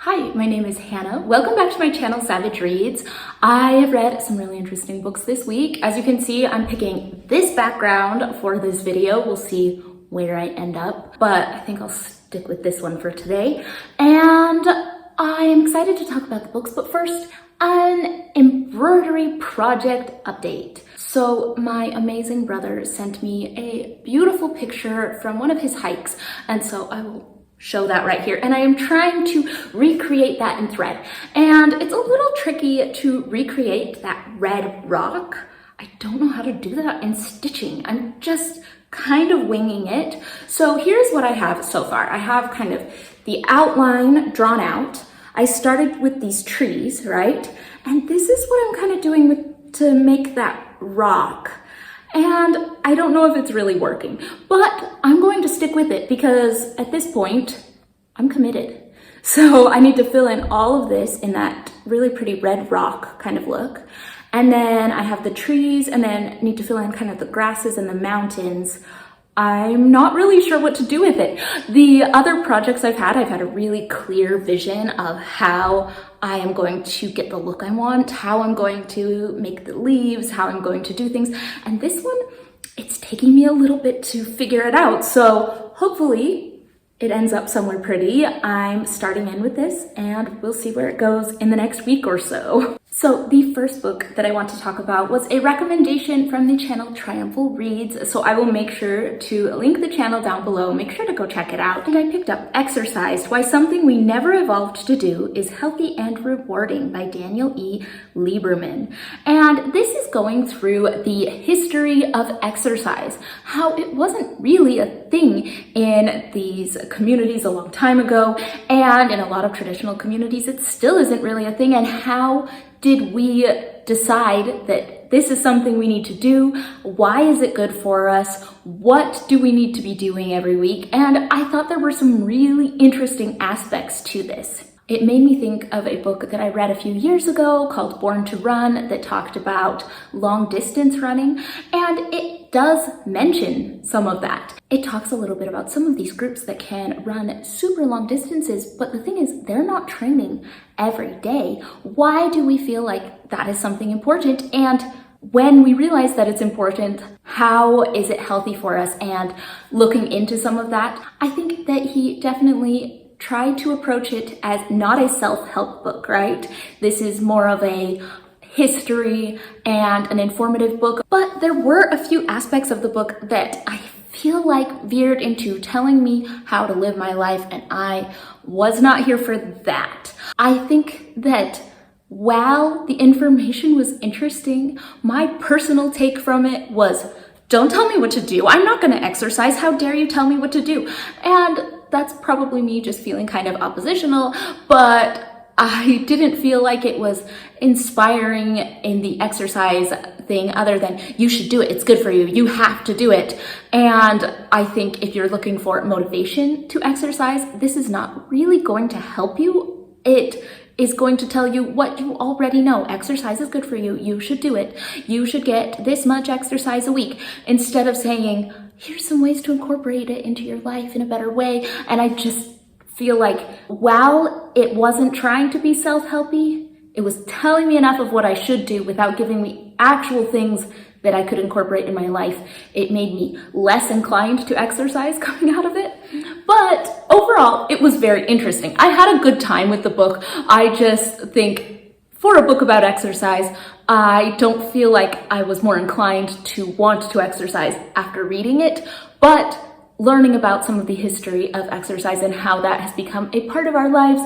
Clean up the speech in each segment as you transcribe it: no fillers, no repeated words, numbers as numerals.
Hi, my name is Hannah. Welcome back to my channel, Savage Reads. I have read some really interesting books this week. As you can see, I'm picking this background for this video. We'll see where I end up, but I think I'll stick with this one for today. And I'm excited to talk about the books, but first, an embroidery project update. So my amazing brother sent me a beautiful picture from one of his hikes, and so I will show that right here. And I am trying to recreate that in thread. And it's a little tricky to recreate that red rock. I don't know how to do that in stitching. I'm just kind of winging it. So here's what I have so far. I have kind of the outline drawn out. I started with these trees, right? And this is what I'm kind of doing to make that rock. And I don't know if it's really working, but I'm going to stick with it because at this point, I'm committed. So I need to fill in all of this in that really pretty red rock kind of look. And then I have the trees and then need to fill in kind of the grasses and the mountains. I'm not really sure what to do with it. The other projects I've had a really clear vision of how I am going to get the look I want, how I'm going to make the leaves, how I'm going to do things. And this one, it's taking me a little bit to figure it out. So hopefully it ends up somewhere pretty. I'm starting in with this and we'll see where it goes in the next week or so. So the first book that I want to talk about was a recommendation from the channel Triumphal Reads. So I will make sure to link the channel down below. Make sure to go check it out. And I picked up Exercise, Why Something We Never Evolved to Do is Healthy and Rewarding by Daniel E. Lieberman. And this is going through the history of exercise, how it wasn't really a thing in these communities a long time ago, and in a lot of traditional communities it still isn't really a thing, and how did we decide that this is something we need to do? Why is it good for us? What do we need to be doing every week? And I thought there were some really interesting aspects to this. It made me think of a book that I read a few years ago called Born to Run that talked about long distance running, and it does mention some of that. It talks a little bit about some of these groups that can run super long distances, but the thing is, they're not training every day. Why do we feel like that is something important? And when we realize that it's important, how is it healthy for us? And looking into some of that, I think that he definitely tried to approach it as not a self-help book, right? This is more of a history and an informative book, but there were a few aspects of the book that I feel like veered into telling me how to live my life, and I was not here for that. I think that while the information was interesting, my personal take from it was, don't tell me what to do. I'm not going to exercise. How dare you tell me what to do? And that's probably me just feeling kind of oppositional, but I didn't feel like it was inspiring in the exercise thing other than you should do it. It's good for you. You have to do it. And I think if you're looking for motivation to exercise, this is not really going to help you. It is going to tell you what you already know. Exercise is good for you. You should do it. You should get this much exercise a week, instead of saying, here's some ways to incorporate it into your life in a better way. And I just feel like while it wasn't trying to be self-helpy, it was telling me enough of what I should do without giving me actual things that I could incorporate in my life. It made me less inclined to exercise coming out of it. But overall, it was very interesting. I had a good time with the book. I just think for a book about exercise, I don't feel like I was more inclined to want to exercise after reading it, but learning about some of the history of exercise and how that has become a part of our lives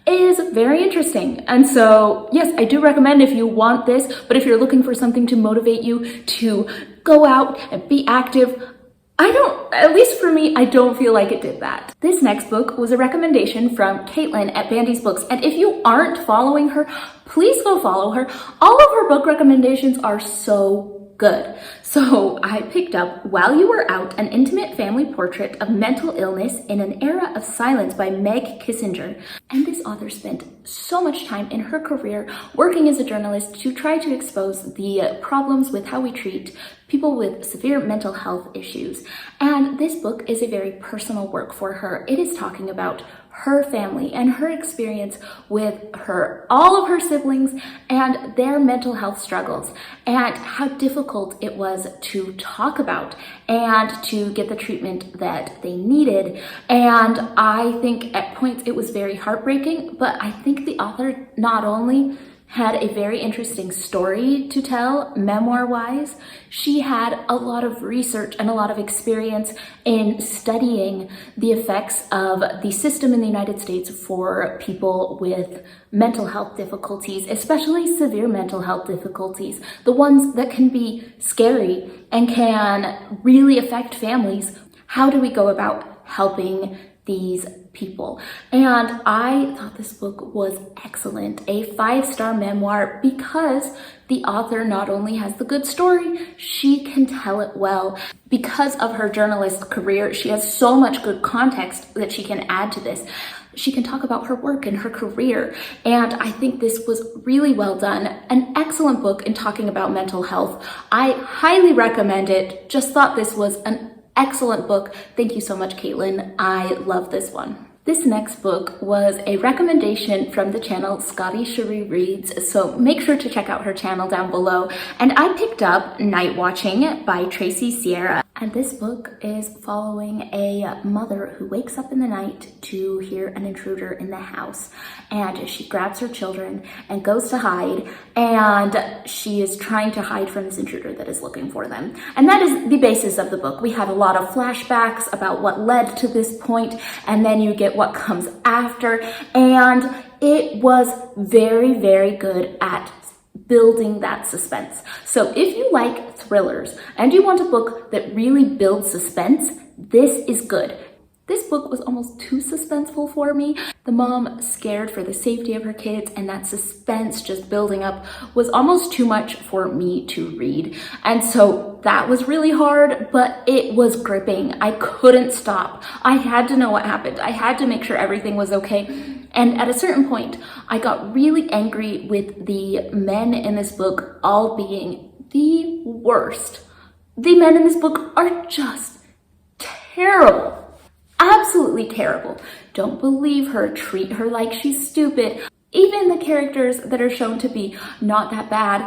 is very interesting. And so, yes, I do recommend if you want this, but if you're looking for something to motivate you to go out and be active, at least for me, I don't feel like it did that. This next book was a recommendation from Caitlin at Bandy's Books. And if you aren't following her, please go follow her. All of her book recommendations are so good. So I picked up While You Were Out, an intimate family portrait of mental illness in an era of silence by Meg Kissinger. And this author spent so much time in her career working as a journalist to try to expose the problems with how we treat people with severe mental health issues. And this book is a very personal work for her. It is talking about her family and her experience with all of her siblings and their mental health struggles, and how difficult it was to talk about and to get the treatment that they needed. And I think at points it was very heartbreaking, but I think the author not only had a very interesting story to tell, memoir-wise, she had a lot of research and a lot of experience in studying the effects of the system in the United States for people with mental health difficulties, especially severe mental health difficulties, the ones that can be scary and can really affect families. How do we go about helping these people? And I thought this book was excellent, a 5-star memoir, because the author not only has the good story, she can tell it well. Because of her journalist career, she has so much good context that she can add to this. She can talk about her work and her career, and I think this was really well done. An excellent book in talking about mental health. I highly recommend it. Just thought this was an excellent book. Thank you so much, Caitlin. I love this one. This next book was a recommendation from the channel Scotty Cherie Reads, so make sure to check out her channel down below. And I picked up Nightwatching by Tracy Sierra. And this book is following a mother who wakes up in the night to hear an intruder in the house. And she grabs her children and goes to hide. And she is trying to hide from this intruder that is looking for them. And that is the basis of the book. We have a lot of flashbacks about what led to this point, and then you get what comes after. And it was very, very good at building that suspense. So if you like thrillers and you want a book that really builds suspense, this is good. This book was almost too suspenseful for me. The mom scared for the safety of her kids, and that suspense just building up was almost too much for me to read. And so that was really hard, but it was gripping. I couldn't stop. I had to know what happened. I had to make sure everything was okay. And at a certain point, I got really angry with the men in this book all being the worst. The men in this book are just terrible. Absolutely terrible. Don't believe her. Treat her like she's stupid. Even the characters that are shown to be not that bad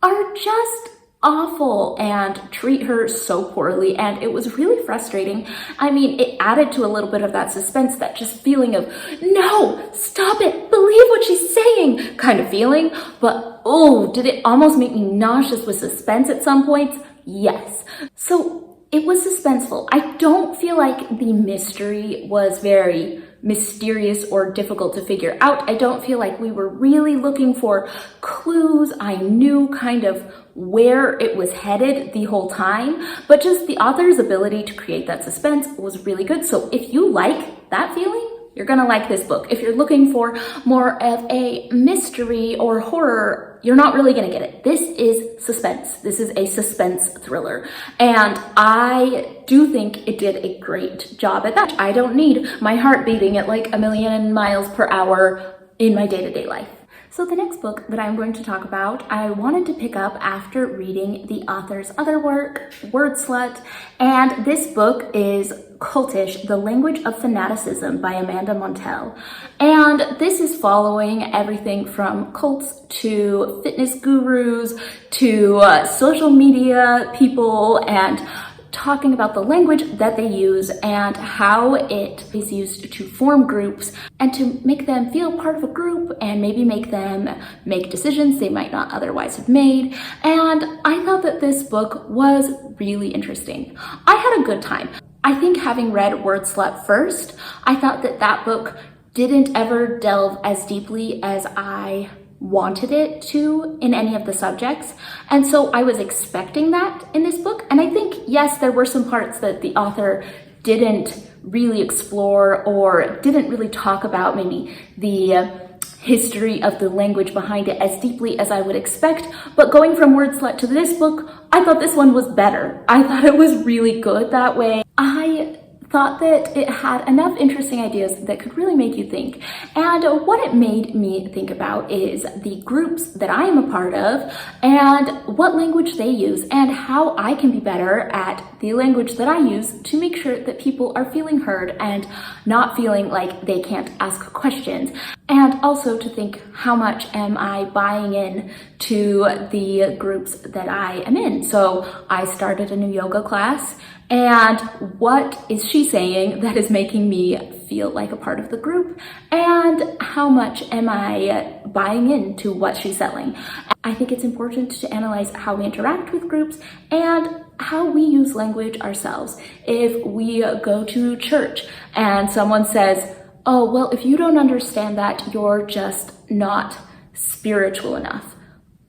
are just awful and treat her so poorly, and it was really frustrating. I mean, it added to a little bit of that suspense, that just feeling of, no, stop it, believe what she's saying kind of feeling. But oh, did it almost make me nauseous with suspense at some points? Yes. So it was suspenseful. I don't feel like the mystery was very mysterious or difficult to figure out. I don't feel like we were really looking for clues. I knew kind of where it was headed the whole time, but just the author's ability to create that suspense was really good. So if you like that feeling, you're gonna like this book. If you're looking for more of a mystery or horror, you're not really gonna get it. This is suspense. This is a suspense thriller. And I do think it did a great job at that. I don't need my heart beating at like 1,000,000 miles per hour in my day-to-day life. So the next book that I'm going to talk about, I wanted to pick up after reading the author's other work, Word Slut, and this book is Cultish, The Language of Fanaticism by Amanda Montell. And this is following everything from cults to fitness gurus to social media people, and talking about the language that they use and how it is used to form groups and to make them feel part of a group and maybe make them make decisions they might not otherwise have made. And I thought that this book was really interesting. I had a good time. I think having read Word Slut first, I thought that that book didn't ever delve as deeply as I wanted it to in any of the subjects. And so I was expecting that in this book. And I think, yes, there were some parts that the author didn't really explore or didn't really talk about maybe the history of the language behind it as deeply as I would expect. But going from Word Slut to this book, I thought this one was better. I thought it was really good that way. I thought that it had enough interesting ideas that could really make you think. And what it made me think about is the groups that I am a part of and what language they use and how I can be better at the language that I use to make sure that people are feeling heard and not feeling like they can't ask questions. And also to think, how much am I buying in to the groups that I am in? So I started a new yoga class, and what is she saying that is making me feel like a part of the group? And how much am I buying into what she's selling? I think it's important to analyze how we interact with groups and how we use language ourselves. If we go to church and someone says, oh, well, if you don't understand that, you're just not spiritual enough.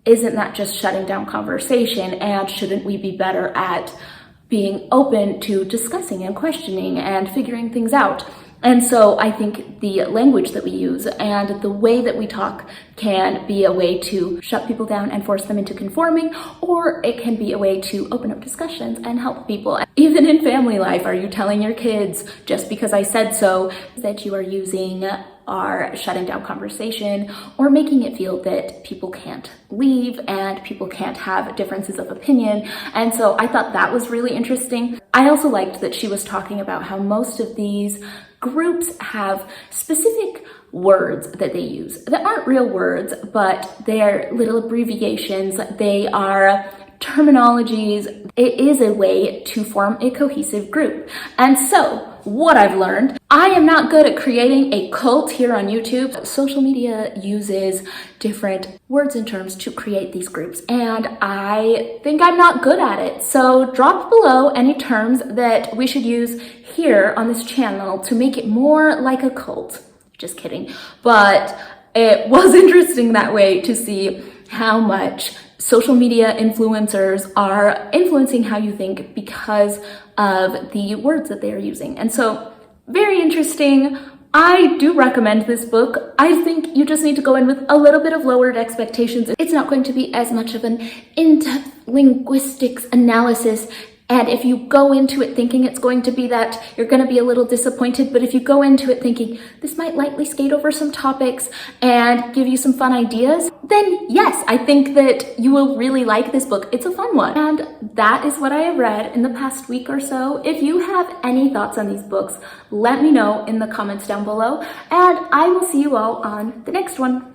Isn't that just shutting down conversation? And shouldn't we be better at being open to discussing and questioning and figuring things out? And so I think the language that we use and the way that we talk can be a way to shut people down and force them into conforming, or it can be a way to open up discussions and help people. Even in family life, are you telling your kids, just because I said so, that you are using are shutting down conversation or making it feel that people can't leave and people can't have differences of opinion? And so I thought that was really interesting. I also liked that she was talking about how most of these groups have specific words that they use that aren't real words, but they're little abbreviations. They are terminologies. It is a way to form a cohesive group. And so what I've learned, I am not good at creating a cult here on YouTube. Social media uses different words and terms to create these groups, and I think I'm not good at it. So drop below any terms that we should use here on this channel to make it more like a cult. Just kidding. But it was interesting that way to see how much social media influencers are influencing how you think because of the words that they are using. And so, very interesting. I do recommend this book. I think you just need to go in with a little bit of lowered expectations. It's not going to be as much of an in-depth linguistics analysis. And if you go into it thinking it's going to be that, you're going to be a little disappointed. But if you go into it thinking this might lightly skate over some topics and give you some fun ideas, then yes, I think that you will really like this book. It's a fun one. And that is what I have read in the past week or so. If you have any thoughts on these books, let me know in the comments down below. And I will see you all on the next one.